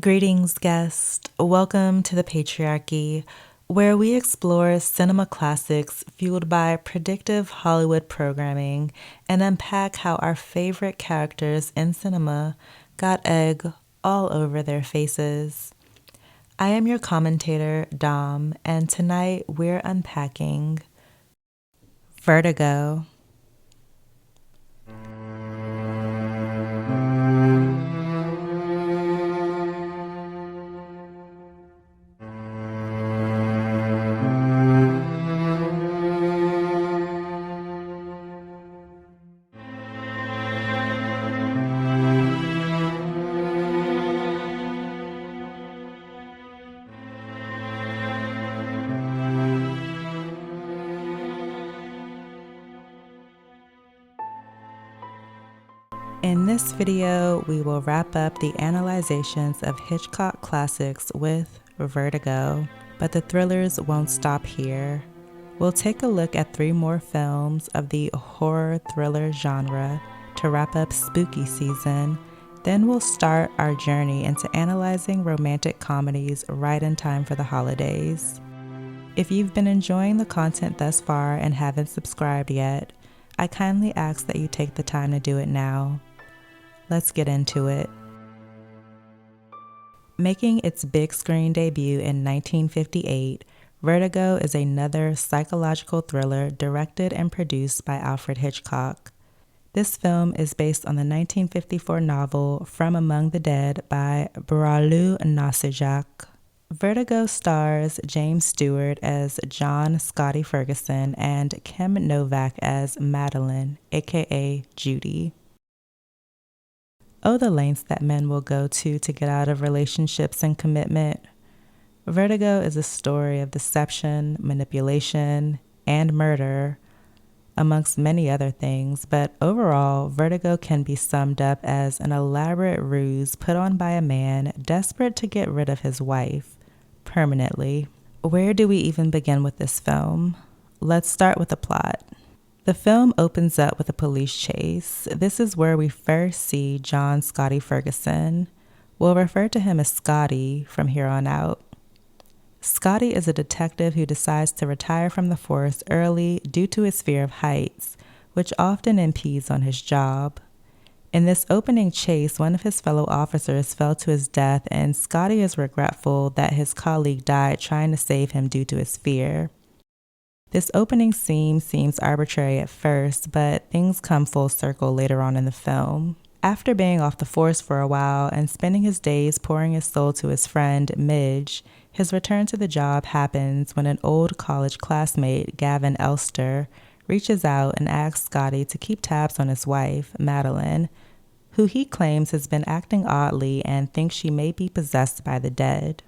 Greetings, guest. Welcome to the Patriarchy, where we explore cinema classics fueled by predictive Hollywood programming and unpack how our favorite characters in cinema got egg all over their faces. I am your commentator, Dom, and tonight we're unpacking Vertigo. In this video, we will wrap up the analyzations of Hitchcock classics with Vertigo, but the thrillers won't stop here. We'll take a look at 3 more films of the horror thriller genre to wrap up spooky season. Then we'll start our journey into analyzing romantic comedies right in time for the holidays. If you've been enjoying the content thus far and haven't subscribed yet, I kindly ask that you take the time to do it now. Let's get into it. Making its big screen debut in 1958, Vertigo is another psychological thriller directed and produced by Alfred Hitchcock. This film is based on the 1954 novel From Among the Dead by Bourrelou Nassajak. Vertigo stars James Stewart as John Scotty Ferguson and Kim Novak as Madeline, aka Judy. Oh, the lengths that men will go to get out of relationships and commitment. Vertigo is a story of deception, manipulation, and murder, amongst many other things, but overall, Vertigo can be summed up as an elaborate ruse put on by a man desperate to get rid of his wife, permanently. Where do we even begin with this film? Let's start with the plot. The film opens up with a police chase. This is where we first see John Scotty Ferguson. We'll refer to him as Scotty from here on out. Scotty is a detective who decides to retire from the force early due to his fear of heights, which often impedes on his job. In this opening chase, one of his fellow officers fell to his death, and Scotty is regretful that his colleague died trying to save him due to his fear. This opening scene seems arbitrary at first, but things come full circle later on in the film. After being off the force for a while and spending his days pouring his soul to his friend, Midge, his return to the job happens when an old college classmate, Gavin Elster, reaches out and asks Scotty to keep tabs on his wife, Madeline, who he claims has been acting oddly and thinks she may be possessed by the dead.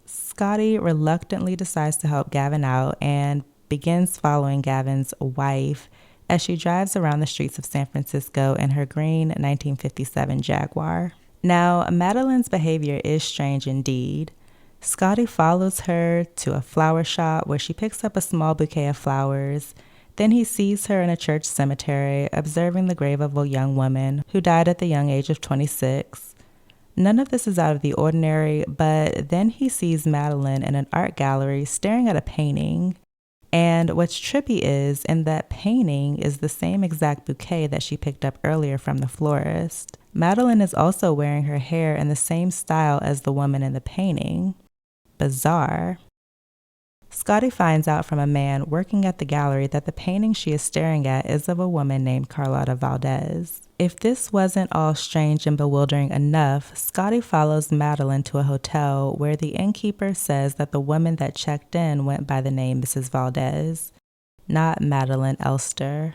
Scotty reluctantly decides to help Gavin out and begins following Gavin's wife as she drives around the streets of San Francisco in her green 1957 Jaguar. Now, Madeline's behavior is strange indeed. Scotty follows her to a flower shop where she picks up a small bouquet of flowers. Then he sees her in a church cemetery observing the grave of a young woman who died at the young age of 26. None of this is out of the ordinary, but then he sees Madeline in an art gallery staring at a painting. And what's trippy is, in that painting is the same exact bouquet that she picked up earlier from the florist. Madeline is also wearing her hair in the same style as the woman in the painting. Bizarre. Scotty finds out from a man working at the gallery that the painting she is staring at is of a woman named Carlotta Valdez. If this wasn't all strange and bewildering enough, Scotty follows Madeline to a hotel where the innkeeper says that the woman that checked in went by the name Mrs. Valdez, not Madeline Elster.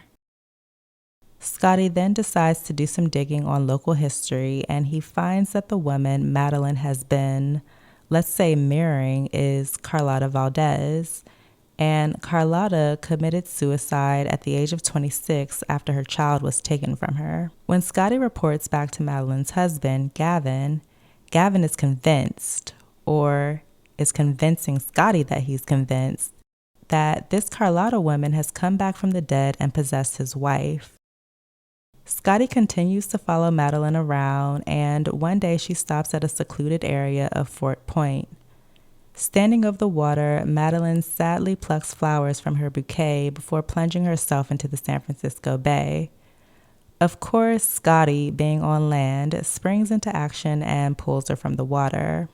Scotty then decides to do some digging on local history, and he finds that the woman Madeline has been, let's say, mirroring is Carlotta Valdez, and Carlotta committed suicide at the age of 26 after her child was taken from her. When Scotty reports back to Madeline's husband, Gavin is convinced, or is convincing Scotty that he's convinced, that this Carlotta woman has come back from the dead and possessed his wife. Scotty continues to follow Madeline around, and one day she stops at a secluded area of Fort Point. Standing over the water, Madeline sadly plucks flowers from her bouquet before plunging herself into the San Francisco Bay. Of course, Scotty, being on land, springs into action and pulls her from the water.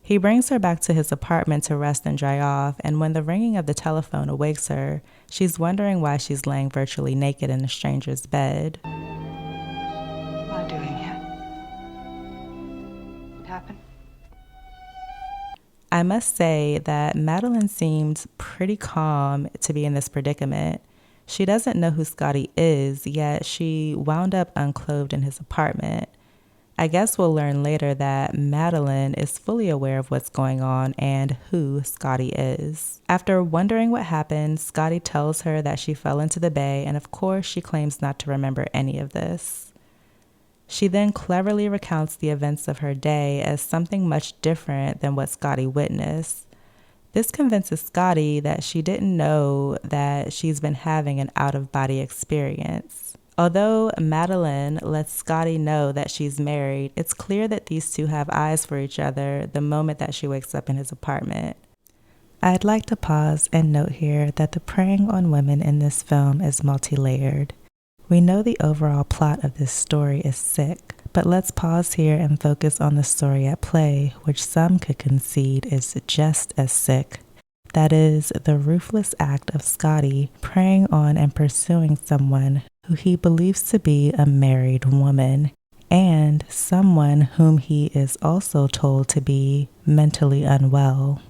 He brings her back to his apartment to rest and dry off, and when the ringing of the telephone awakes her, she's wondering why she's laying virtually naked in a stranger's bed. What am I doing here? What happened? I must say that Madeline seemed pretty calm to be in this predicament. She doesn't know who Scotty is, yet she wound up unclothed in his apartment. I guess we'll learn later that Madeline is fully aware of what's going on and who Scotty is. After wondering what happened, Scotty tells her that she fell into the bay, and of course she claims not to remember any of this. She then cleverly recounts the events of her day as something much different than what Scotty witnessed. This convinces Scotty that she didn't know that she's been having an out-of-body experience. Although Madeline lets Scotty know that she's married, it's clear that these two have eyes for each other the moment that she wakes up in his apartment. I'd like to pause and note here that the preying on women in this film is multi-layered. We know the overall plot of this story is sick, but let's pause here and focus on the story at play, which some could concede is just as sick. That is, the ruthless act of Scotty preying on and pursuing someone who he believes to be a married woman, and someone whom he is also told to be mentally unwell.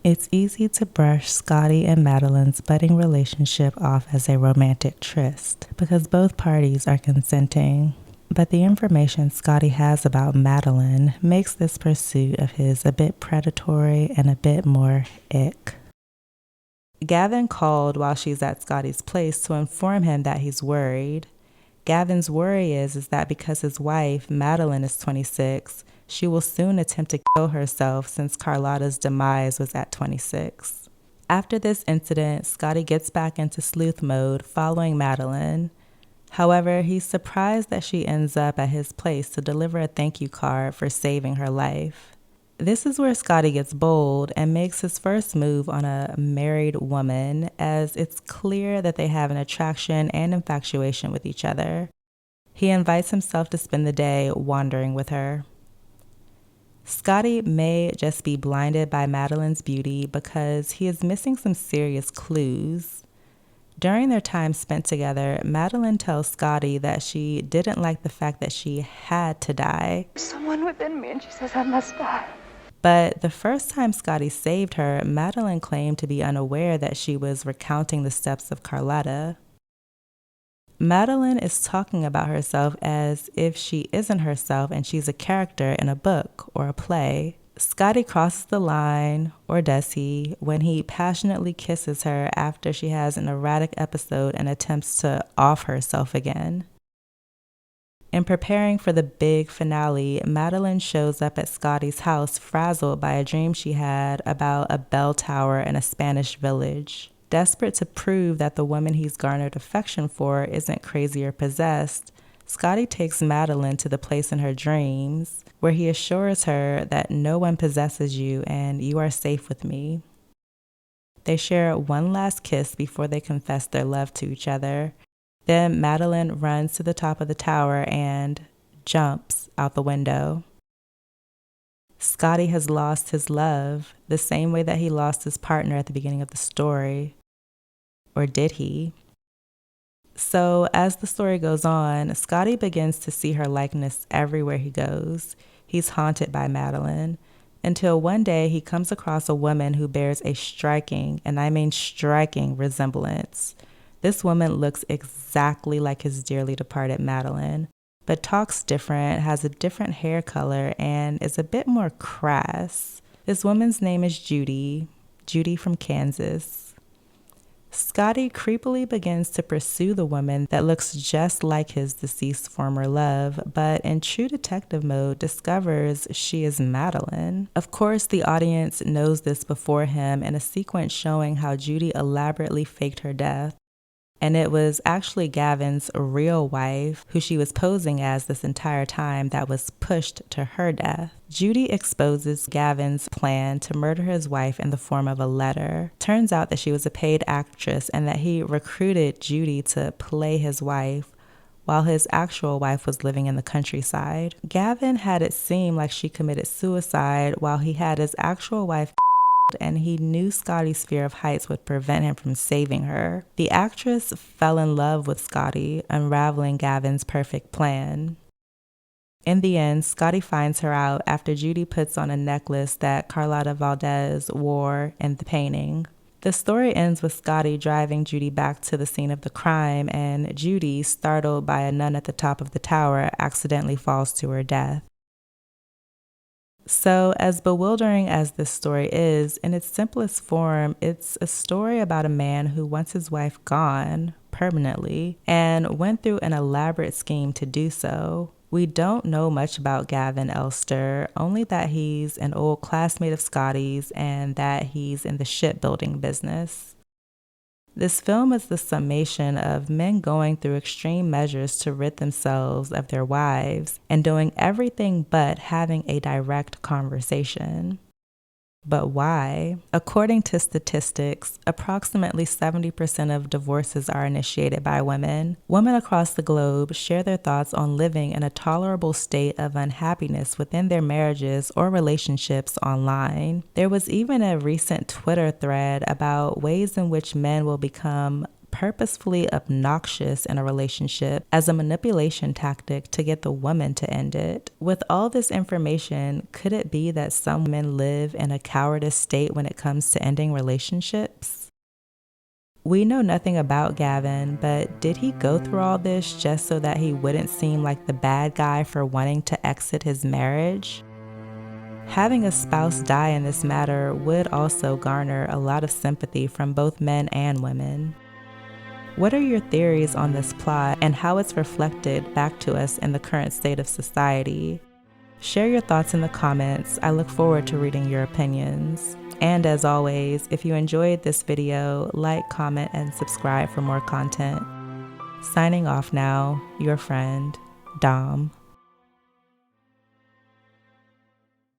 It's easy to brush Scotty and Madeline's budding relationship off as a romantic tryst, because both parties are consenting. But the information Scotty has about Madeline makes this pursuit of his a bit predatory and a bit more ick. Gavin called while she's at Scotty's place to inform him that he's worried. Gavin's worry is that because his wife, Madeline, is 26, she will soon attempt to kill herself since Carlotta's demise was at 26. After this incident, Scotty gets back into sleuth mode following Madeline. However, he's surprised that she ends up at his place to deliver a thank you card for saving her life. This is where Scotty gets bold and makes his first move on a married woman, as it's clear that they have an attraction and infatuation with each other. He invites himself to spend the day wandering with her. Scotty may just be blinded by Madeline's beauty because he is missing some serious clues. During their time spent together, Madeline tells Scotty that she didn't like the fact that she had to die. Someone within me, and she says I must die. But the first time Scotty saved her, Madeline claimed to be unaware that she was recounting the steps of Carlotta. Madeline is talking about herself as if she isn't herself and she's a character in a book or a play. Scotty crosses the line, or does he, when he passionately kisses her after she has an erratic episode and attempts to off herself again. In preparing for the big finale, Madeline shows up at Scotty's house frazzled by a dream she had about a bell tower in a Spanish village. Desperate to prove that the woman he's garnered affection for isn't crazy or possessed, Scotty takes Madeline to the place in her dreams, where he assures her that no one possesses you and you are safe with me. They share one last kiss before they confess their love to each other. Then Madeline runs to the top of the tower and jumps out the window. Scotty has lost his love, the same way that he lost his partner at the beginning of the story. Or did he? So as the story goes on, Scotty begins to see her likeness everywhere he goes. He's haunted by Madeline, until one day he comes across a woman who bears a striking, and I mean striking, resemblance. This woman looks exactly like his dearly departed Madeline, but talks different, has a different hair color, and is a bit more crass. This woman's name is Judy from Kansas. Scotty creepily begins to pursue the woman that looks just like his deceased former love, but in true detective mode discovers she is Madeline. Of course, the audience knows this before him in a sequence showing how Judy elaborately faked her death. and it was actually Gavin's real wife, who she was posing as this entire time, that was pushed to her death. Judy exposes Gavin's plan to murder his wife in the form of a letter. Turns out that she was a paid actress and that he recruited Judy to play his wife while his actual wife was living in the countryside. Gavin had it seem like she committed suicide while he had his actual wife, and he knew Scotty's fear of heights would prevent him from saving her. The actress fell in love with Scotty, unraveling Gavin's perfect plan. In the end, Scotty finds her out after Judy puts on a necklace that Carlotta Valdez wore in the painting. The story ends with Scotty driving Judy back to the scene of the crime, and Judy, startled by a nun at the top of the tower, accidentally falls to her death. So, as bewildering as this story is, in its simplest form, it's a story about a man who wants his wife gone permanently and went through an elaborate scheme to do so. We don't know much about Gavin Elster, only that he's an old classmate of Scotty's and that he's in the shipbuilding business. This film is the summation of men going through extreme measures to rid themselves of their wives and doing everything but having a direct conversation. But why? According to statistics, approximately 70% of divorces are initiated by women. Women across the globe share their thoughts on living in a tolerable state of unhappiness within their marriages or relationships online. There was even a recent Twitter thread about ways in which men will become purposefully obnoxious in a relationship as a manipulation tactic to get the woman to end it. With all this information, could it be that some men live in a cowardice state when it comes to ending relationships? We know nothing about Gavin, but did he go through all this just so that he wouldn't seem like the bad guy for wanting to exit his marriage? Having a spouse die in this matter would also garner a lot of sympathy from both men and women. What are your theories on this plot and how it's reflected back to us in the current state of society? Share your thoughts in the comments. I look forward to reading your opinions. And as always, if you enjoyed this video, like, comment, and subscribe for more content. Signing off now, your friend, Dom.